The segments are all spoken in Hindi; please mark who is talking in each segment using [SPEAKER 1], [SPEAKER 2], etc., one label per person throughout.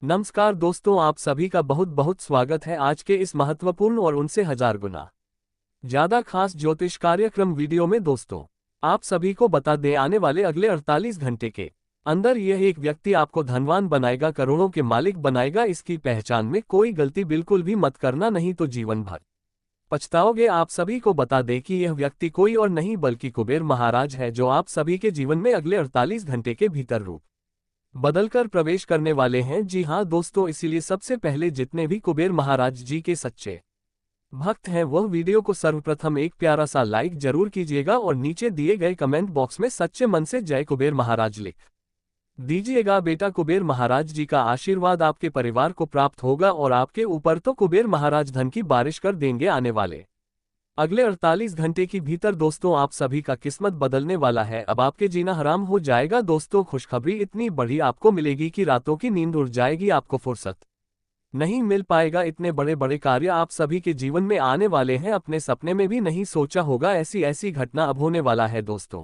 [SPEAKER 1] नमस्कार दोस्तों, आप सभी का बहुत बहुत स्वागत है आज के इस महत्वपूर्ण और उनसे हजार गुना ज्यादा खास ज्योतिष कार्यक्रम वीडियो में। दोस्तों, आप सभी को बता दें, आने वाले अगले 48 घंटे के अंदर यह एक व्यक्ति आपको धनवान बनाएगा, करोड़ों के मालिक बनाएगा। इसकी पहचान में कोई गलती बिल्कुल भी मत करना, नहीं तो जीवन भर पछताओगे। आप सभी को बता दें कि यह व्यक्ति कोई और नहीं बल्कि कुबेर महाराज है, जो आप सभी के जीवन में अगले 48 घंटे के भीतर रूप बदलकर प्रवेश करने वाले हैं। जी हां दोस्तों, इसीलिए सबसे पहले जितने भी कुबेर महाराज जी के सच्चे भक्त हैं वह वीडियो को सर्वप्रथम एक प्यारा सा लाइक जरूर कीजिएगा और नीचे दिए गए कमेंट बॉक्स में सच्चे मन से जय कुबेर महाराज लिख दीजिएगा। बेटा, कुबेर महाराज जी का आशीर्वाद आपके परिवार को प्राप्त होगा और आपके ऊपर तो कुबेर महाराज धन की बारिश कर देंगे आने वाले अगले 48 घंटे के भीतर। दोस्तों, आप सभी का किस्मत बदलने वाला है, अब आपके जीना हराम हो जाएगा। दोस्तों, खुशखबरी इतनी बड़ी आपको मिलेगी कि रातों की नींद उड़ जाएगी, आपको फुर्सत नहीं मिल पाएगा। इतने बड़े बड़े कार्य आप सभी के जीवन में आने वाले हैं, अपने सपने में भी नहीं सोचा होगा। ऐसी ऐसी घटना अब होने वाला है। दोस्तों,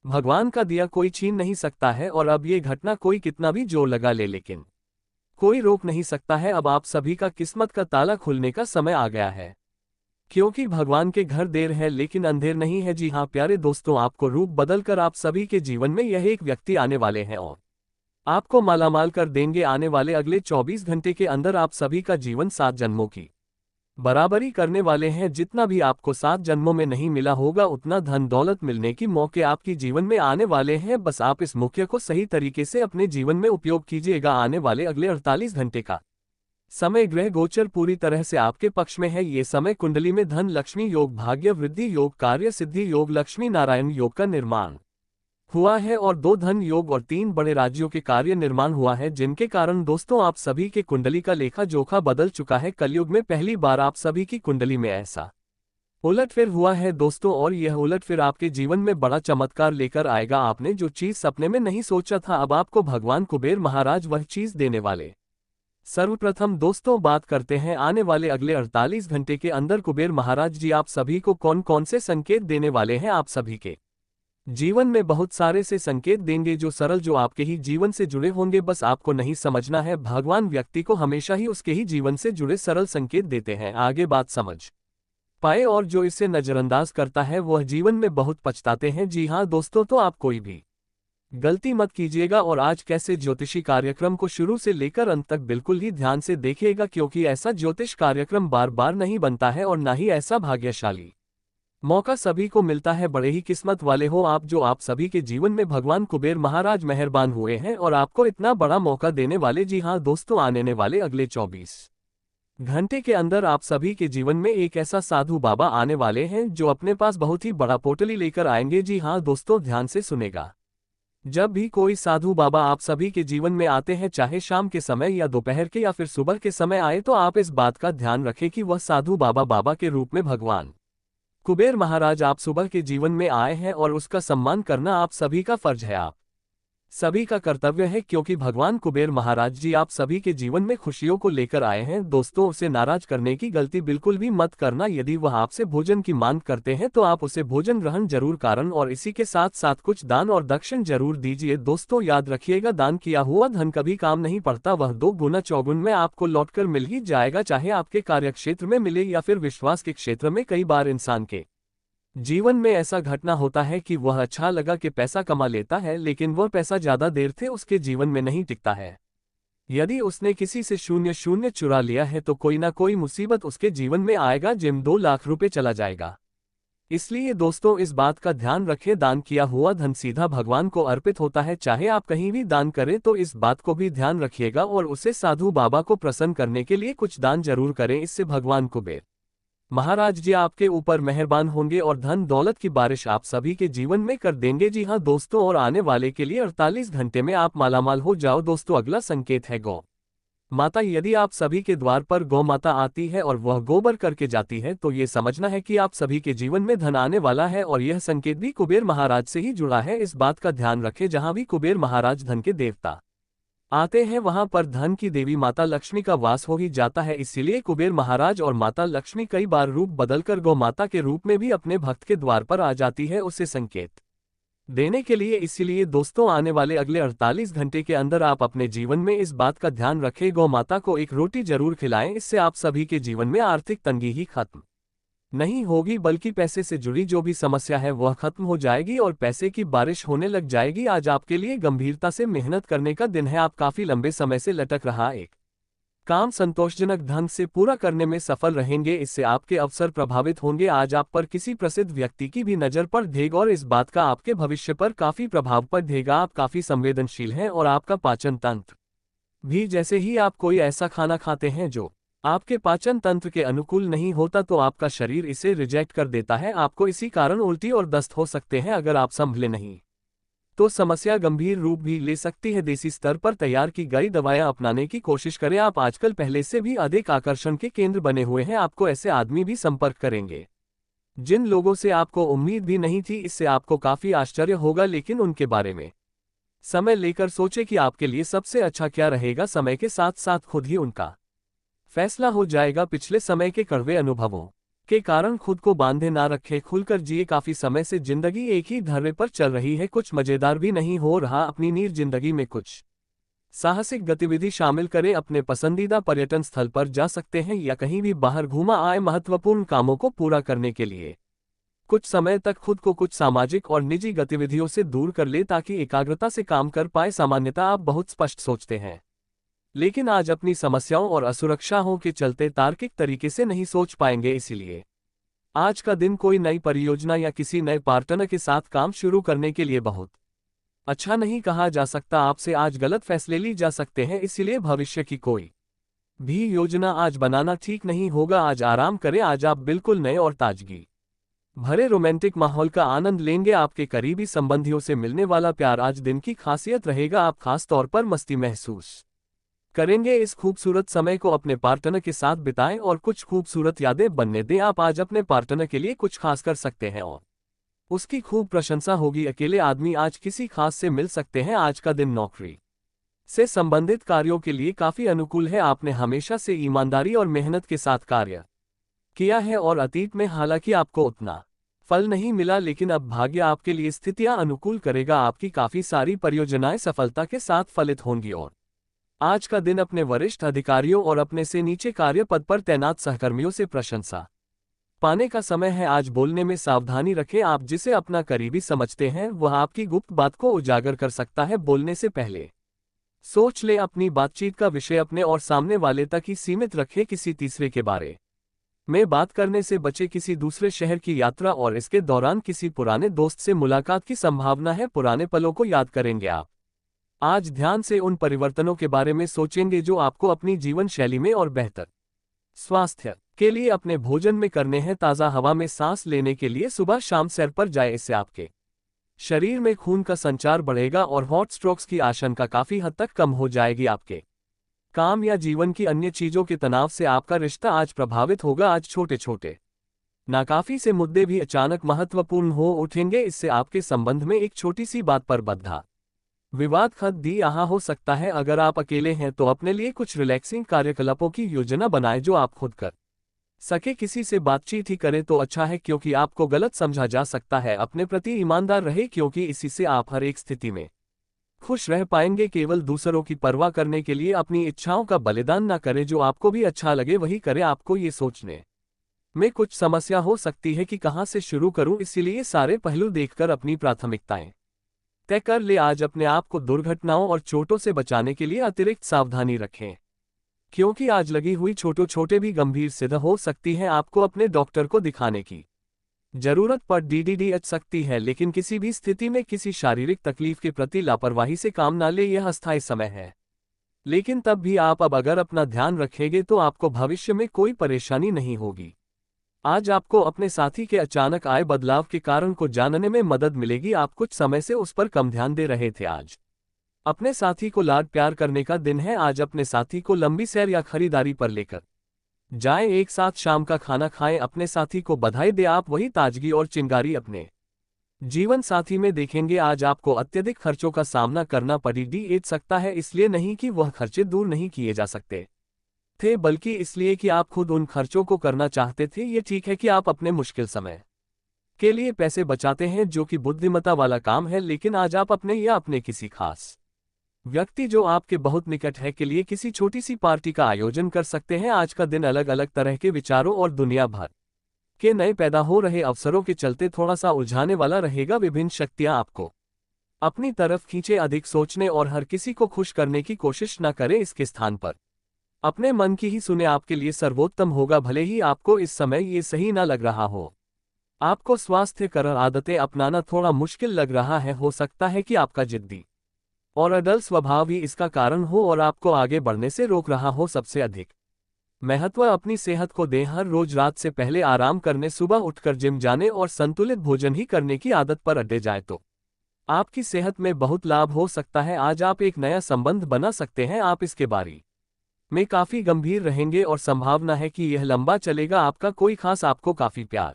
[SPEAKER 1] भगवान का दिया कोई छीन नहीं सकता है और अब ये घटना कोई कितना भी जोर लगा ले, लेकिन कोई रोक नहीं सकता है। अब आप सभी का किस्मत का ताला खुलने का समय आ गया है, क्योंकि भगवान के घर देर है लेकिन अंधेर नहीं है। जी हाँ प्यारे दोस्तों, आपको रूप बदलकर आप सभी के जीवन में यह एक व्यक्ति आने वाले हैं और आपको मालामाल कर देंगे। आने वाले अगले 24 घंटे के अंदर आप सभी का जीवन 7 जन्मों की बराबरी करने वाले हैं। जितना भी आपको 7 जन्मों में नहीं मिला होगा उतना धन दौलत मिलने की मौके आपके जीवन में आने वाले हैं। बस आप इस मौके को सही तरीके से अपने जीवन में उपयोग कीजिएगा। आने वाले अगले 48 घंटे का समय ग्रह गोचर पूरी तरह से आपके पक्ष में है। ये समय कुंडली में धन लक्ष्मी योग, भाग्य वृद्धि योग, कार्य सिद्धि योग, लक्ष्मी नारायण योग का निर्माण हुआ है और 2 धन योग और 3 बड़े राज्यों के कार्य निर्माण हुआ है, जिनके कारण दोस्तों आप सभी के कुंडली का लेखा जोखा बदल चुका है। कलयुग में पहली बार आप सभी की कुंडली में ऐसा उलटफेर हुआ है दोस्तों, और यह उलटफेर आपके जीवन में बड़ा चमत्कार लेकर आएगा। आपने जो चीज सपने में नहीं सोचा था, अब आपको भगवान कुबेर महाराज वह चीज देने वाले। सर्वप्रथम दोस्तों बात करते हैं आने वाले अगले 48 घंटे के अंदर कुबेर महाराज जी आप सभी को कौन कौन से संकेत देने वाले हैं। आप सभी के जीवन में बहुत सारे से संकेत देंगे, जो सरल, जो आपके ही जीवन से जुड़े होंगे। बस आपको नहीं समझना है, भगवान व्यक्ति को हमेशा ही उसके ही जीवन से जुड़े सरल संकेत देते हैं, आगे बात समझ पाए, और जो इसे नजरअंदाज करता है वह जीवन में बहुत पछताते हैं। जी हाँ दोस्तों, तो आप कोई भी गलती मत कीजिएगा और आज कैसे ज्योतिषी कार्यक्रम को शुरू से लेकर अंत तक बिल्कुल ही ध्यान से देखिएगा, क्योंकि ऐसा ज्योतिष कार्यक्रम बार बार नहीं बनता है और ना ही ऐसा भाग्यशाली मौका सभी को मिलता है। बड़े ही किस्मत वाले हो आप, जो आप सभी के जीवन में भगवान कुबेर महाराज मेहरबान हुए हैं और आपको इतना बड़ा मौका देने वाले। जी हाँ दोस्तों, आने वाले अगले 24 घंटे के अंदर आप सभी के जीवन में एक ऐसा साधु बाबा आने वाले हैं जो अपने पास बहुत ही बड़ा पोटली लेकर आएंगे। जी हाँ दोस्तों, ध्यान से सुनेगा। जब भी कोई साधु बाबा आप सभी के जीवन में आते हैं, चाहे शाम के समय या दोपहर के या फिर सुबह के समय आए, तो आप इस बात का ध्यान रखें कि वह साधु बाबा के रूप में भगवान कुबेर महाराज आप सुबह के जीवन में आए हैं और उसका सम्मान करना आप सभी का फर्ज है, आप सभी का कर्तव्य है, क्योंकि भगवान कुबेर महाराज जी आप सभी के जीवन में खुशियों को लेकर आए हैं। दोस्तों, उसे नाराज करने की गलती बिल्कुल भी मत करना। यदि वह आपसे भोजन की मांग करते हैं तो आप उसे भोजन ग्रहण जरूर कारण और इसी के साथ साथ कुछ दान और दक्षिण जरूर दीजिए। दोस्तों याद रखिएगा, दान किया हुआ धन कभी काम नहीं पड़ता, वह 2 गुना चौगुन में आपको लौटकर मिल ही जाएगा, चाहे आपके कार्यक्षेत्र में मिले या फिर विश्वास के क्षेत्र में। कई बार इंसान के जीवन में ऐसा घटना होता है कि वह अच्छा लगा कि पैसा कमा लेता है, लेकिन वह पैसा ज्यादा देर से उसके जीवन में नहीं टिकता है। यदि उसने किसी से 0-0 चुरा लिया है तो कोई ना कोई मुसीबत उसके जीवन में आएगा, जिम 2 लाख रुपए चला जाएगा। इसलिए दोस्तों इस बात का ध्यान रखें, दान किया हुआ धन सीधा भगवान को अर्पित होता है। चाहे आप कहीं भी दान करें तो इस बात को भी ध्यान रखिएगा और उसे साधु बाबा को प्रसन्न करने के लिए कुछ दान जरूर करें। इससे भगवान कुबेर महाराज जी आपके ऊपर मेहरबान होंगे और धन दौलत की बारिश आप सभी के जीवन में कर देंगे। जी हाँ दोस्तों, और आने वाले के लिए 48 घंटे में आप मालामाल हो जाओ। दोस्तों अगला संकेत है गौ माता। यदि आप सभी के द्वार पर गौ माता आती है और वह गोबर करके जाती है तो ये समझना है कि आप सभी के जीवन में धन आने वाला है, और यह संकेत भी कुबेर महाराज से ही जुड़ा है। इस बात का ध्यान रखें, जहां भी कुबेर महाराज धन के देवता आते हैं वहां पर धन की देवी माता लक्ष्मी का वास हो ही जाता है। इसीलिए कुबेर महाराज और माता लक्ष्मी कई बार रूप बदलकर गौ माता के रूप में भी अपने भक्त के द्वार पर आ जाती है। उसे संकेत देने के लिए। इसीलिए दोस्तों, आने वाले अगले 48 घंटे के अंदर आप अपने जीवन में इस बात का ध्यान रखें, गौ माता को एक रोटी जरूर खिलाएं। इससे आप सभी के जीवन में आर्थिक तंगी ही खत्म नहीं होगी, बल्कि पैसे से जुड़ी जो भी समस्या है वह खत्म हो जाएगी और पैसे की बारिश होने लग जाएगी। आज आपके लिए गंभीरता से मेहनत करने का दिन है। आप काफी लंबे समय से लटक रहा एक काम संतोषजनक ढंग से पूरा करने में सफल रहेंगे। इससे आपके अवसर प्रभावित होंगे। आज आप पर किसी प्रसिद्ध व्यक्ति की भी नजर पड़ेगी और इस बात का आपके भविष्य पर काफी प्रभाव पड़ेगा। आप काफी संवेदनशील हैं और आपका पाचन तंत्र भी, जैसे ही आप कोई ऐसा खाना खाते हैं जो आपके पाचन तंत्र के अनुकूल नहीं होता तो आपका शरीर इसे रिजेक्ट कर देता है। आपको इसी कारण उल्टी और दस्त हो सकते हैं। अगर आप संभले नहीं तो समस्या गंभीर रूप भी ले सकती है। देसी स्तर पर तैयार की गई दवाएं अपनाने की कोशिश करें। आप आजकल पहले से भी अधिक आकर्षण के केंद्र बने हुए हैं। आपको ऐसे आदमी भी संपर्क करेंगे जिन लोगों से आपको उम्मीद भी नहीं थी। इससे आपको काफी आश्चर्य होगा, लेकिन उनके बारे में समय लेकर सोचें कि आपके लिए सबसे अच्छा क्या रहेगा। समय के साथ साथ खुद ही उनका फैसला हो जाएगा। पिछले समय के कड़वे अनुभवों के कारण खुद को बांधे ना रखें, खुलकर जिए। काफी समय से जिंदगी एक ही धर्रे पर चल रही है, कुछ मजेदार भी नहीं हो रहा। अपनी नीर जिंदगी में कुछ साहसिक गतिविधि शामिल करें। अपने पसंदीदा पर्यटन स्थल पर जा सकते हैं या कहीं भी बाहर घूमा आए। महत्वपूर्ण कामों को पूरा करने के लिए कुछ समय तक खुद को कुछ सामाजिक और निजी गतिविधियों से दूर कर ले ताकि एकाग्रता से काम कर पाए। सामान्यतः आप बहुत स्पष्ट सोचते हैं, लेकिन आज अपनी समस्याओं और असुरक्षाओं के चलते तार्किक तरीके से नहीं सोच पाएंगे। इसलिए आज का दिन कोई नई परियोजना या किसी नए पार्टनर के साथ काम शुरू करने के लिए बहुत अच्छा नहीं कहा जा सकता। आपसे आज गलत फैसले ली जा सकते हैं, इसलिए भविष्य की कोई भी योजना आज बनाना ठीक नहीं होगा। आज आराम करें। आज आप बिल्कुल नए और ताजगी भरे रोमांटिक माहौल का आनंद लेंगे। आपके करीबी संबंधियों से मिलने वाला प्यार आज दिन की खासियत रहेगा। आप खास तौर पर मस्ती महसूस करेंगे। इस खूबसूरत समय को अपने पार्टनर के साथ बिताएं और कुछ खूबसूरत यादें बनने दें। आप आज अपने पार्टनर के लिए कुछ खास कर सकते हैं और उसकी खूब प्रशंसा होगी। अकेले आदमी आज किसी खास से मिल सकते हैं। आज का दिन नौकरी से संबंधित कार्यों के लिए काफी अनुकूल है। आपने हमेशा से ईमानदारी और मेहनत के साथ कार्य किया है और अतीत में हालांकि आपको उतना फल नहीं मिला, लेकिन अब भाग्य आपके लिए स्थितियां अनुकूल करेगा। आपकी काफी सारी परियोजनाएं सफलता के साथ फलित होंगी और आज का दिन अपने वरिष्ठ अधिकारियों और अपने से नीचे कार्य पद पर तैनात सहकर्मियों से प्रशंसा पाने का समय है। आज बोलने में सावधानी रखें। आप जिसे अपना करीबी समझते हैं वह आपकी गुप्त बात को उजागर कर सकता है। बोलने से पहले सोच ले। अपनी बातचीत का विषय अपने और सामने वाले तक ही सीमित रखें। किसी तीसरे के बारे में बात करने से बचे। किसी दूसरे शहर की यात्रा और इसके दौरान किसी पुराने दोस्त से मुलाकात की संभावना है। पुराने पलों को याद करेंगे आप। आज ध्यान से उन परिवर्तनों के बारे में सोचेंगे जो आपको अपनी जीवन शैली में और बेहतर स्वास्थ्य के लिए अपने भोजन में करने हैं। ताज़ा हवा में सांस लेने के लिए सुबह शाम सैर पर जाए। इससे आपके शरीर में खून का संचार बढ़ेगा और हॉट स्ट्रोक्स की आशंका काफी हद तक कम हो जाएगी। आपके काम या जीवन की अन्य चीजों के तनाव से आपका रिश्ता आज प्रभावित होगा। आज छोटे छोटे नाकाफी से मुद्दे भी अचानक महत्वपूर्ण हो उठेंगे। इससे आपके संबंध में एक छोटी सी बात पर बद्धा विवाद खत दी यहाँ हो सकता है। अगर आप अकेले हैं तो अपने लिए कुछ रिलैक्सिंग कार्यकलापों की योजना बनाएं जो आप खुद कर सके। किसी से बातचीत ही करें तो अच्छा है, क्योंकि आपको गलत समझा जा सकता है। अपने प्रति ईमानदार रहे, क्योंकि इसी से आप हर एक स्थिति में खुश रह पाएंगे। केवल दूसरों की परवाह करने के लिए अपनी इच्छाओं का बलिदान न करें। जो आपको भी अच्छा लगे वही करें। आपको ये सोचने में कुछ समस्या हो सकती है कि कहां से शुरू करूं, इसीलिए सारे पहलू देखकर अपनी प्राथमिकताएं तय कर ले। आज अपने आप को दुर्घटनाओं और चोटों से बचाने के लिए अतिरिक्त सावधानी रखें, क्योंकि आज लगी हुई छोटे भी गंभीर सिद्ध हो सकती हैं। आपको अपने डॉक्टर को दिखाने की जरूरत पर DDD सकती है, लेकिन किसी भी स्थिति में किसी शारीरिक तकलीफ के प्रति लापरवाही से काम ना ले। यह अस्थायी समय है, लेकिन तब भी आप अब अगर अपना ध्यान रखेंगे तो आपको भविष्य में कोई परेशानी नहीं होगी। आज आपको अपने साथी के अचानक आए बदलाव के कारण को जानने में मदद मिलेगी। आप कुछ समय से उस पर कम ध्यान दे रहे थे। आज अपने साथी को लाड प्यार करने का दिन है। आज अपने साथी को लंबी सैर या खरीदारी पर लेकर जाएं। एक साथ शाम का खाना खाएं। अपने साथी को बधाई दे। आप वही ताजगी और चिंगारी अपने जीवन साथी में देखेंगे। आज आपको अत्यधिक खर्चों का सामना करना पड़ सकता है, इसलिए नहीं कि वह खर्चे दूर नहीं किए जा सकते थे, बल्कि इसलिए कि आप खुद उन खर्चों को करना चाहते थे। ये ठीक है कि आप अपने मुश्किल समय के लिए पैसे बचाते हैं, जो कि बुद्धिमत्ता वाला काम है, लेकिन आज आप अपने या अपने किसी खास व्यक्ति जो आपके बहुत निकट है के लिए किसी छोटी सी पार्टी का आयोजन कर सकते हैं। आज का दिन अलग अलग तरह के विचारों और दुनिया भर के नए पैदा हो रहे अवसरों के चलते थोड़ा सा उलझाने वाला रहेगा। विभिन्न शक्तियां आपको अपनी तरफ खींचे, अधिक सोचने और हर किसी को खुश करने की कोशिश न करें। इसके स्थान पर अपने मन की ही सुने, आपके लिए सर्वोत्तम होगा, भले ही आपको इस समय ये सही ना लग रहा हो। आपको स्वास्थ्यकर आदतें अपनाना थोड़ा मुश्किल लग रहा है। हो सकता है कि आपका जिद्दी और अडल स्वभाव ही इसका कारण हो और आपको आगे बढ़ने से रोक रहा हो। सबसे अधिक महत्व अपनी सेहत को दें। हर रोज रात से पहले आराम करने, सुबह उठकर जिम जाने और संतुलित भोजन ही करने की आदत पर अड़े जाए तो आपकी सेहत में बहुत लाभ हो सकता है। आज आप एक नया संबंध बना सकते हैं। आप इसके बारे में काफी गंभीर रहेंगे और संभावना है कि यह लंबा चलेगा। आपका कोई खास आपको काफी प्यार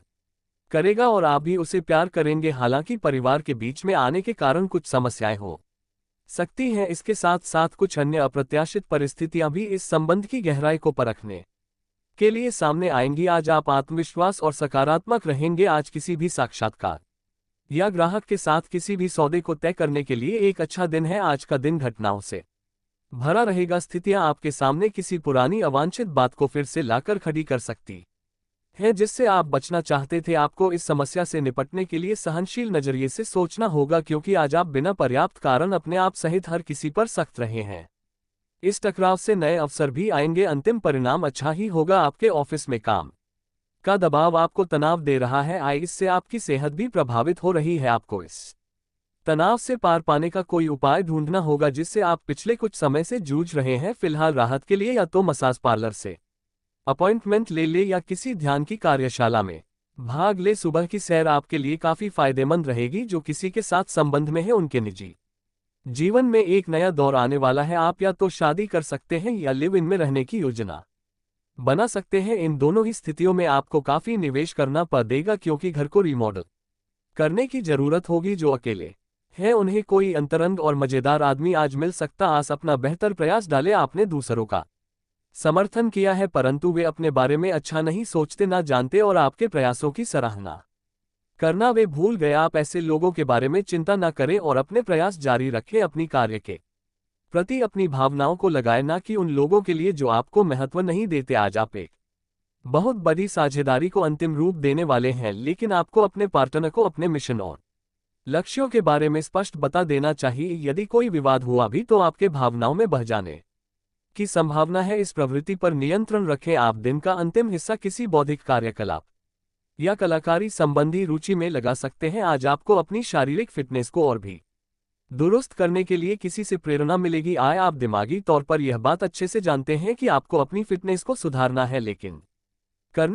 [SPEAKER 1] करेगा और आप भी उसे प्यार करेंगे। हालांकि परिवार के बीच में आने के कारण कुछ समस्याएं हो सकती हैं। इसके साथ साथ कुछ अन्य अप्रत्याशित परिस्थितियां भी इस संबंध की गहराई को परखने के लिए सामने आएंगी। आज आप आत्मविश्वास और सकारात्मक रहेंगे। आज किसी भी साक्षात्कार या ग्राहक के साथ किसी भी सौदे को तय करने के लिए एक अच्छा दिन है। आज का दिन घटनाओं से भरा रहेगा। स्थितियां आपके सामने किसी पुरानी अवांछित बात को फिर से लाकर खड़ी कर सकती है, जिससे आप बचना चाहते थे। आपको इस समस्या से निपटने के लिए सहनशील नजरिए से सोचना होगा, क्योंकि आज आप बिना पर्याप्त कारण अपने आप सहित हर किसी पर सख्त रहे हैं। इस टकराव से नए अवसर भी आएंगे। अंतिम परिणाम अच्छा ही होगा। आपके ऑफिस में काम का दबाव आपको तनाव दे रहा है। इससे आपकी सेहत भी प्रभावित हो रही है। आपको इस तनाव से पार पाने का कोई उपाय ढूंढना होगा, जिससे आप पिछले कुछ समय से जूझ रहे हैं। फिलहाल राहत के लिए या तो मसाज पार्लर से अपॉइंटमेंट ले या किसी ध्यान की कार्यशाला में भाग ले। सुबह की सैर आपके लिए काफी फायदेमंद रहेगी। जो किसी के साथ संबंध में है, उनके निजी जीवन में एक नया दौर आने वाला है। आप या तो शादी कर सकते हैं या लिव इन में रहने की योजना बना सकते हैं। इन दोनों ही स्थितियों में आपको काफी निवेश करना पड़ेगा, क्योंकि घर को रिमॉडल करने की जरूरत होगी। जो अकेले है, उन्हें कोई अंतरंग और मजेदार आदमी आज मिल सकता। आज अपना बेहतर प्रयास डाले। आपने दूसरों का समर्थन किया है, परंतु वे अपने बारे में अच्छा नहीं सोचते, ना जानते और आपके प्रयासों की सराहना करना वे भूल गए। आप ऐसे लोगों के बारे में चिंता न करें और अपने प्रयास जारी रखें। अपनी कार्य के प्रति अपनी भावनाओं को लगाए, ना कि उन लोगों के लिए जो आपको महत्व नहीं देते। आज आप एक बहुत बड़ी साझेदारी को अंतिम रूप देने वाले हैं, लेकिन आपको अपने पार्टनर को अपने मिशन और लक्ष्यों के बारे में स्पष्ट बता देना चाहिए। यदि कोई विवाद हुआ भी तो आपके भावनाओं में बह जाने की संभावना है। इस प्रवृत्ति पर नियंत्रण रखें। आप दिन का अंतिम हिस्सा किसी बौद्धिक कार्यकलाप या कलाकारी संबंधी रुचि में लगा सकते हैं। आज आपको अपनी शारीरिक फिटनेस को और भी दुरुस्त करने के लिए किसी से प्रेरणा मिलेगी। आप दिमागी तौर पर यह बात अच्छे से जानते हैं कि आपको अपनी फिटनेस को सुधारना है, लेकिन करने